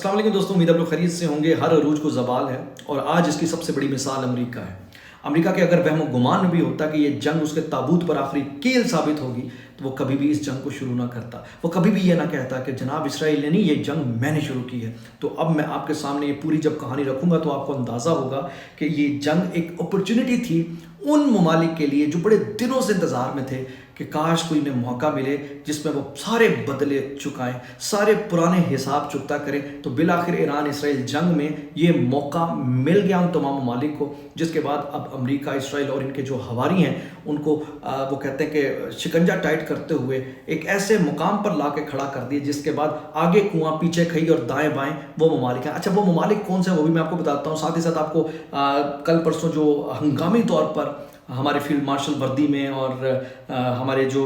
अस्सलाम वालेकुम दोस्तों, उम्मीद आप लोग खैरियत से होंगे। हर अरूज को ज़वाल है और आज इसकी सबसे बड़ी मिसाल अमेरिका है। अमेरिका के अगर वहम गुमान भी होता कि ये जंग उसके ताबूत पर आखिरी कील साबित होगी तो वो कभी भी इस जंग को शुरू ना करता। वो कभी भी ये ना कहता कि जनाब इसराइल ने नहीं, ये जंग मैंने शुरू की है। तो अब मैं आपके सामने ये पूरी जब कहानी रखूंगा तो आपको अंदाज़ा होगा कि ये जंग एक अपॉर्चुनिटी थी उन ममालिक के लिए जो बड़े दिनों से इंतज़ार में थे कि काश कोई इन्हें मौका मिले जिसमें वो सारे बदले चुकाएं, सारे पुराने हिसाब चुकता करें। तो बिलाखिर ईरान इसराइल जंग में ये मौका मिल गया उन तमाम ममालिक को, जिसके बाद अब अमेरिका, इसराइल और इनके जो हवारी हैं उनको वो कहते हैं कि शिकंजा टाइट करते हुए एक ऐसे मुकाम पर ला के खड़ा कर दिए जिसके बाद आगे कुआं पीछे खई और दाएं बाएं वो ममालिक हैं। अच्छा, वो ममालिक कौन से वो भी मैं आपको बताता हूँ। साथ ही साथ आपको कल परसों जो हंगामी तौर पर हमारे फील्ड मार्शल वर्दी में और हमारे जो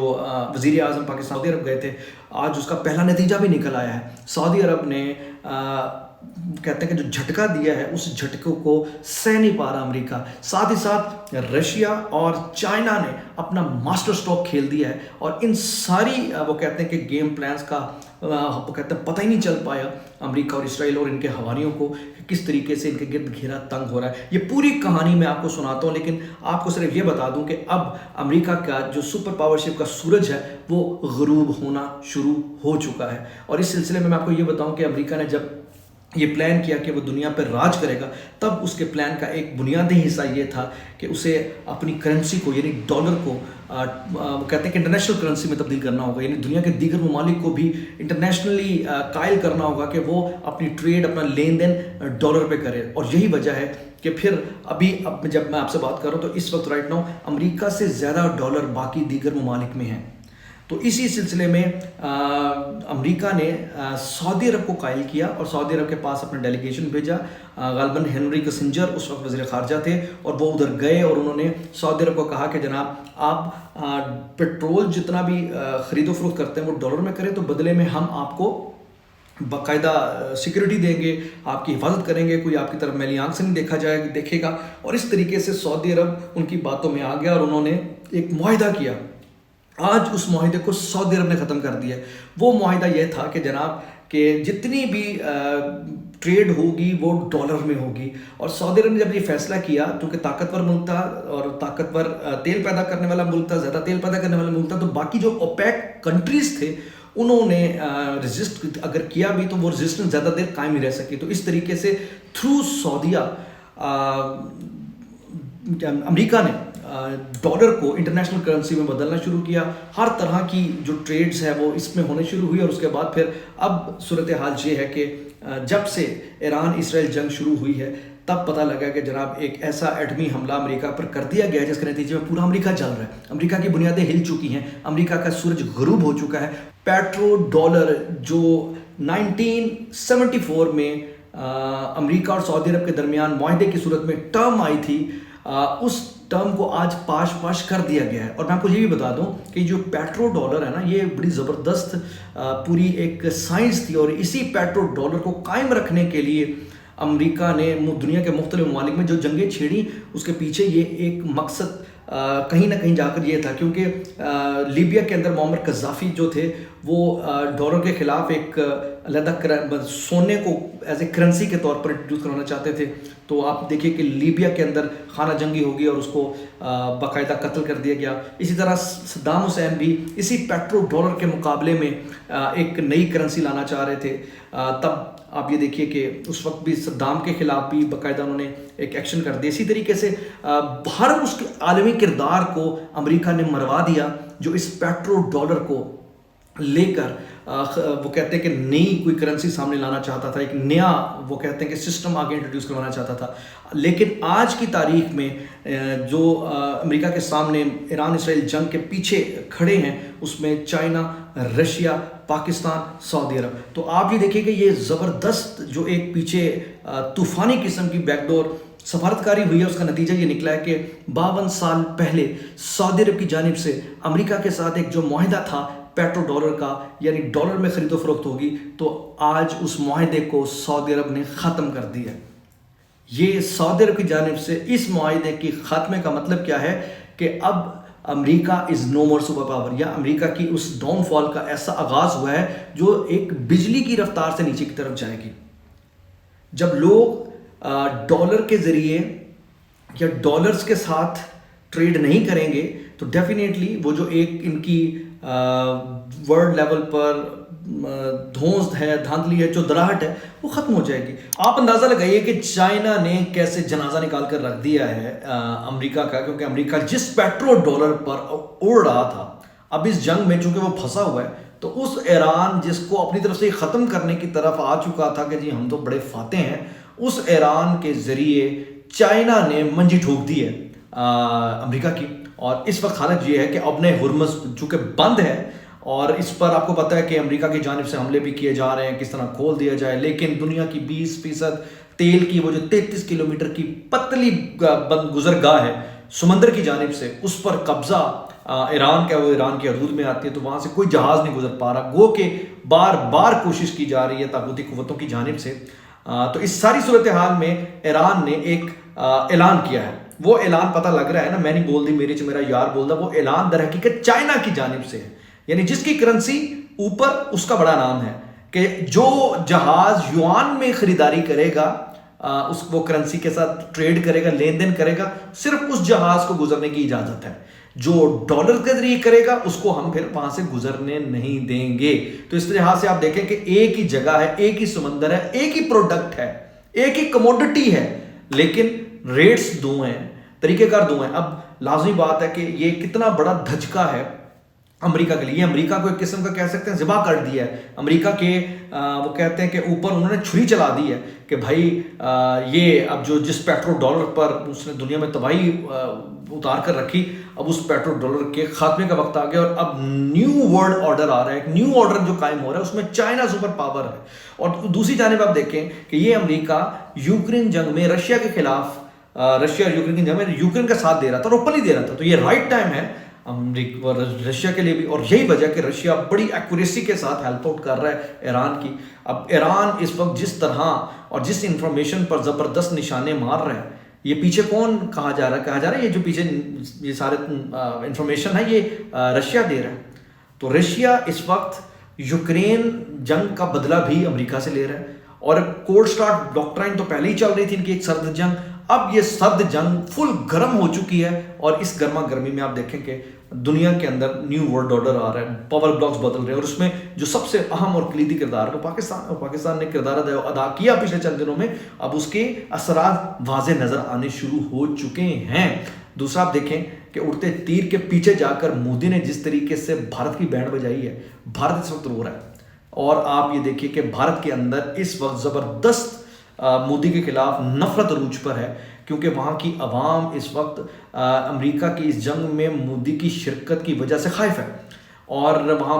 वज़ीर आज़म पाकिस्तान सऊदी अरब गए थे, आज उसका पहला नतीजा भी निकल आया है। सऊदी अरब ने कहते हैं कि जो झटका दिया है उस झटकों को सह नहीं पा रहा अमेरिका। साथ ही साथ रशिया और चाइना ने अपना मास्टर स्ट्रोक खेल दिया है और इन सारी वो कहते हैं कि गेम प्लान्स का वो कहते हैं पता ही नहीं चल पाया अमेरिका और इसराइल और इनके हवारियों को किस तरीके से इनके गिर्द घेरा तंग हो रहा है। ये पूरी कहानी मैं आपको सुनाता हूँ, लेकिन आपको सिर्फ ये बता दूं कि अब अमेरिका का जो सुपर पावरशिप का सूरज है वो गुरूब होना शुरू हो चुका है। और इस सिलसिले में मैं आपको ये बताऊं कि अमेरिका ने जब ये प्लान किया कि वो दुनिया पर राज करेगा, तब उसके प्लान का एक बुनियादी हिस्सा ये था कि उसे अपनी करेंसी को यानी डॉलर को कहते हैं कि इंटरनेशनल करेंसी में तब्दील करना होगा, यानी दुनिया के दीगर ममालिक को भी इंटरनेशनली कायल करना होगा कि वो अपनी ट्रेड, अपना लेन देन डॉलर पे करे। और यही वजह है कि फिर अब जब मैं आपसे बात कर रहा हूँ तो इस वक्त राइट नाउ अमेरिका से ज़्यादा डॉलर बाकी दीगर ममालिक में हैं। तो इसी सिलसिले में अमेरिका ने सऊदी अरब को कायल किया और सऊदी अरब के पास अपना डेलीगेशन भेजा। गालिबन हेनरी किसिंजर उस वक्त वज़ीर ख़ारजा थे और वो उधर गए और उन्होंने सऊदी अरब को कहा कि जनाब आप पेट्रोल जितना भी ख़रीदो फरोख्त करते हैं वो डॉलर में करें, तो बदले में हम आपको बाकायदा सिक्योरिटी देंगे, आपकी हिफाजत करेंगे, कोई आपकी तरफ मैली आंख से नहीं देखेगा। और इस तरीके से सऊदी अरब उनकी बातों में आ गया और उन्होंने एक मुआहिदा किया। आज उस मुआहिदे को सऊदी अरब ने ख़त्म कर दिया। वो मुआहिदा यह था कि जनाब कि जितनी भी ट्रेड होगी वो डॉलर में होगी। और सऊदी अरब ने जब ये फैसला किया, क्योंकि ताकतवर मुल्क था और ताकतवर तेल पैदा करने वाला मुल्क था, ज़्यादा तेल पैदा करने वाला मुल्क था, तो बाकी जो ओपेक कंट्रीज़ थे उन्होंने रेजिस्ट अगर किया भी तो वो रेजिस्टेंस ज़्यादा देर कायम नहीं रह सकी। तो इस तरीके से थ्रू सऊदीया अमेरिका ने डॉलर को इंटरनेशनल करेंसी में बदलना शुरू किया। हर तरह की जो ट्रेड्स है वो इसमें होने शुरू हुई। और उसके बाद फिर अब सूरत हाल ये है कि जब से ईरान इसराइल जंग शुरू हुई है तब पता लगा कि जनाब एक ऐसा एटमी हमला अमेरिका पर कर दिया गया है जिसके नतीजे में पूरा अमेरिका जल रहा है। अमेरिका की बुनियादें हिल चुकी हैं, अमेरिका का सूरज गुरूब हो चुका है। पेट्रो डॉलर जो 1974 में अमेरिका और सऊदी अरब के दरमियान मुआहदे की सूरत में टर्म आई थी, उस टर्म को आज पाश कर दिया गया है। और मैं आपको ये भी बता दूं कि जो पेट्रो डॉलर है ना, ये बड़ी ज़बरदस्त पूरी एक साइंस थी। और इसी पेट्रो डॉलर को कायम रखने के लिए अमेरिका ने दुनिया के मुख्तलिफ ममालिक में जो जंगें छेड़ी, उसके पीछे ये एक मकसद कहीं ना कहीं जाकर ये था, क्योंकि लीबिया के अंदर मुअम्मर कज़ाफ़ी जो थे वो डॉलर के ख़िलाफ़ एक अलग सोने को एज ए करेंसी के तौर पर इंट्रोड्यूस करवाना चाहते थे। तो आप देखिए कि लीबिया के अंदर खाना जंगी होगी और उसको बाकायदा कत्ल कर दिया गया। इसी तरह सद्दाम हुसैन भी इसी पेट्रो डॉलर के मुकाबले में एक नई करेंसी लाना चाह रहे थे। तब आप ये देखिए कि उस वक्त भी सद्दाम के ख़िलाफ़ भी बाकायदा उन्होंने एक एक्शन कर दिया। इसी तरीके से हर उस आलमी किरदार को अमेरिका ने मरवा दिया जो इस पेट्रो डॉलर को लेकर वो कहते हैं कि नई कोई करेंसी सामने लाना चाहता था, एक नया वो कहते हैं कि सिस्टम आगे इंट्रोड्यूस करवाना चाहता था। लेकिन आज की तारीख में जो अमेरिका के सामने ईरान इसराइल जंग के पीछे खड़े हैं उसमें चाइना, रशिया, पाकिस्तान, सऊदी अरब। तो आप ये देखिए कि ये ज़बरदस्त जो एक पीछे तूफ़ानी किस्म की बैकडोर सफारतकारी हुई है, उसका नतीजा ये निकला है कि 52 साल पहले सऊदी अरब की जानिब से अमेरिका के साथ एक जो मुआहिदा था पेट्रो डॉलर का, यानी डॉलर में खरीदो फरोख्त होगी, तो आज उस मुआहिदे को सऊदी अरब ने ख़त्म कर दिया। ये सऊदी अरब की जानिब से इस मुआहिदे की ख़त्मे का मतलब क्या है कि अब America is no more super power, या अमेरिका की उस डाउनफॉल का ऐसा आगाज़ हुआ है जो एक बिजली की रफ्तार से नीचे की तरफ जाएगी। جب لوگ ڈالر کے ذریعے یا ڈالرز کے ساتھ ٹریڈ نہیں کریں گے تو ڈیفینیٹلی وہ جو ایک ان کی ورلڈ لیول پر دھوند ہے، دھاندلی ہے، چودراہٹ ہے، وہ ختم ہو جائے گی۔ آپ اندازہ لگائیے کہ چائنا نے کیسے جنازہ نکال کر رکھ دیا ہے امریکہ کا، کیونکہ امریکہ جس پیٹرو ڈالر پر اڑ رہا تھا، اب اس جنگ میں چونکہ وہ پھنسا ہوا ہے، تو اس ایران جس کو اپنی طرف سے ختم کرنے کی طرف آ چکا تھا کہ جی ہم تو بڑے فاتح ہیں، اس ایران کے ذریعے چائنا نے منجی ٹھوک دی ہے امریکہ کی۔ اور اس وقت حالت یہ ہے کہ ابن ہرمز چونکہ بند ہے، اور اس پر آپ کو پتہ ہے کہ امریکہ کی جانب سے حملے بھی کیے جا رہے ہیں، کس طرح کھول دیا جائے، لیکن دنیا کی 20% تیل کی وہ جو 33 کلومیٹر کی پتلی گزرگاہ ہے سمندر کی جانب سے، اس پر قبضہ ایران کا، وہ ایران کے حدود میں آتی ہے، تو وہاں سے کوئی جہاز نہیں گزر پا رہا، گو کہ بار بار کوشش کی جا رہی ہے طاقتی قوتوں کی جانب سے۔ تو اس ساری صورتحال میں ایران نے ایک اعلان کیا ہے، وہ اعلان پتہ لگ رہا ہے نا، میں نہیں بول دی میرے میرا یار بول دا، وہ اعلان در حقیقت چائنا کی جانب سے ہے، یعنی جس کی کرنسی اوپر اس کا بڑا نام ہے کہ جو جہاز یوان میں خریداری کرے گا، اس وہ کرنسی کے ساتھ ٹریڈ کرے گا، لین دین کرے گا، صرف اس جہاز کو گزرنے کی اجازت ہے۔ جو ڈالر کے ذریعے کرے گا اس کو ہم پھر وہاں سے گزرنے نہیں دیں گے۔ تو اس لحاظ سے آپ دیکھیں کہ ایک ہی جگہ ہے، ایک ہی سمندر ہے، ایک ہی پروڈکٹ ہے، ایک ہی کموڈٹی ہے، لیکن ریٹس دو ہیں، طریقہ کار دو ہیں۔ اب لازمی بات ہے کہ یہ کتنا بڑا دھچکا ہے امریکہ کے لیے، امریکہ کو ایک قسم کا کہہ سکتے ہیں ذبح کر دیا ہے۔ امریکہ کے وہ کہتے ہیں کہ اوپر انہوں نے چھری چلا دی ہے کہ بھائی یہ اب جو جس پیٹرو ڈالر پر اس نے دنیا میں تباہی اتار کر رکھی، اب اس پیٹرو ڈالر کے خاتمے کا وقت آ گیا، اور اب نیو ورلڈ آرڈر آ رہا ہے، ایک نیو آرڈر جو قائم ہو رہا ہے، اس میں چائنا سپر پاور ہے۔ اور دوسری جانب آپ دیکھیں کہ یہ امریکہ یوکرین جنگ میں رشیا کے خلاف، رشیا اور یوکرین کی جنگ میں یوکرین کا ساتھ دے رہا تھا اور اوپنلی دے رہا تھا، تو یہ رائٹ ٹائم ہے امریکہ اور رشیا کے لیے بھی، اور یہی وجہ کہ رشیا بڑی ایکوریسی کے ساتھ ہیلپ آؤٹ کر رہا ہے ایران کی۔ اب ایران اس وقت جس طرح اور جس انفارمیشن پر زبردست نشانے مار رہے ہیں، یہ پیچھے کون کہا جا رہا ہے یہ جو پیچھے یہ سارے انفارمیشن ہے یہ رشیا دے رہا ہے۔ تو رشیا اس وقت یوکرین جنگ کا بدلہ بھی امریکہ سے لے رہا ہے، اور کولڈ سٹارٹ ڈاکٹرائن تو پہلے ہی چل رہی تھی ان کی ایک سرد جنگ، اب یہ سرد جنگ فل گرم ہو چکی ہے، اور اس گرما گرمی میں آپ دیکھیں کہ دنیا کے اندر نیو ورلڈ آرڈر آ رہا ہے، پاور بلاکس بدل رہے ہیں، اور اس میں جو سب سے اہم اور کلیدی کردار ہے وہ پاکستان نے کردار ادا کیا پچھلے چند دنوں میں، اب اس کے اثرات واضح نظر آنے شروع ہو چکے ہیں۔ دوسرا آپ دیکھیں کہ اڑتے تیر کے پیچھے جا کر مودی نے جس طریقے سے بھارت کی بینڈ بجائی ہے، بھارت اس وقت رو رہا ہے، اور آپ یہ دیکھیے کہ بھارت کے اندر اس وقت زبردست مودی کے خلاف نفرت عروج پر ہے، کیونکہ وہاں کی عوام اس وقت امریکہ کی اس جنگ میں مودی کی شرکت کی وجہ سے خائف ہے، اور وہاں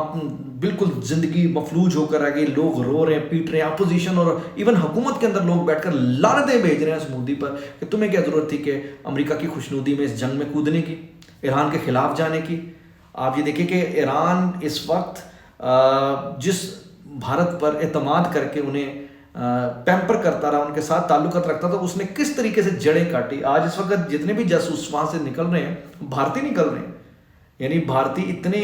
بالکل زندگی مفلوج ہو کر آ گئی، لوگ رو رہے ہیں، پیٹ رہے ہیں، اپوزیشن اور ایون حکومت کے اندر لوگ بیٹھ کر لعنتیں بھیج رہے ہیں اس مودی پر کہ تمہیں کیا ضرورت تھی کہ امریکہ کی خوشنودی میں اس جنگ میں کودنے کی، ایران کے خلاف جانے کی۔ آپ یہ دیکھیں کہ ایران اس وقت جس بھارت پر اعتماد کر کے انہیں پیمپر کرتا رہا، ان کے ساتھ تعلقات رکھتا تھا، اس نے کس طریقے سے جڑیں کاٹی۔ آج اس وقت جتنے بھی جاسوس وہاں سے نکل رہے ہیں بھارتی نکل رہے ہیں، یعنی بھارتی اتنے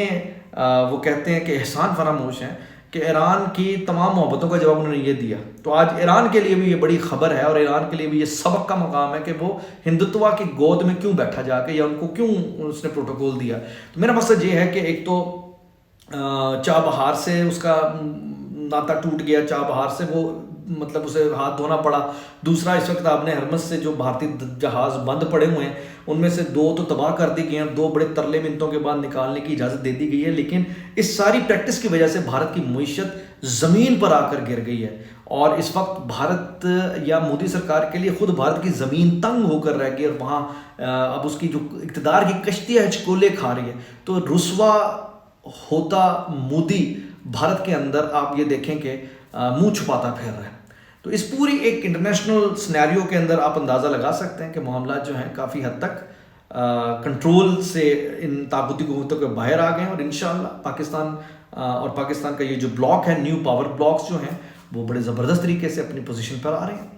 وہ کہتے ہیں کہ احسان فراموش ہیں کہ ایران کی تمام محبتوں کا جواب انہوں نے یہ دیا۔ تو آج ایران کے لیے بھی یہ بڑی خبر ہے، اور ایران کے لیے بھی یہ سبق کا مقام ہے کہ وہ ہندوتوا کی گود میں کیوں بیٹھا جا کے، یا ان کو کیوں اس نے پروٹوکول دیا۔ تو میرا مقصد یہ ہے کہ ایک تو چابہار سے اس کا ناتا ٹوٹ گیا، چابہار سے وہ مطلب اسے ہاتھ دھونا پڑا۔ دوسرا اس وقت آپ نے ہرمز سے جو بھارتی جہاز بند پڑے ہوئے ہیں ان میں سے 2 تو تباہ کر دی گئے ہیں، 2 بڑے ترلے منتوں کے بعد نکالنے کی اجازت دے دی گئی ہے، لیکن اس ساری پریکٹس کی وجہ سے بھارت کی معیشت زمین پر آ کر گر گئی ہے، اور اس وقت بھارت یا مودی سرکار کے لیے خود بھارت کی زمین تنگ ہو کر رہ گئی، اور وہاں اب اس کی جو اقتدار کی کشتی ہے ہچکولے کھا رہی ہے۔ تو رسوا ہوتا مودی بھارت کے اندر آپ یہ دیکھیں کہ منہ چھپاتا پھر رہا ہے۔ تو اس پوری ایک انٹرنیشنل سنیریو کے اندر آپ اندازہ لگا سکتے ہیں کہ معاملات جو ہیں کافی حد تک کنٹرول سے ان طاقتی قوتوں کے باہر آ گئے ہیں، اور انشاءاللہ پاکستان اور پاکستان کا یہ جو بلاک ہے، نیو پاور بلاکس جو ہیں وہ بڑے زبردست طریقے سے اپنی پوزیشن پر آ رہے ہیں۔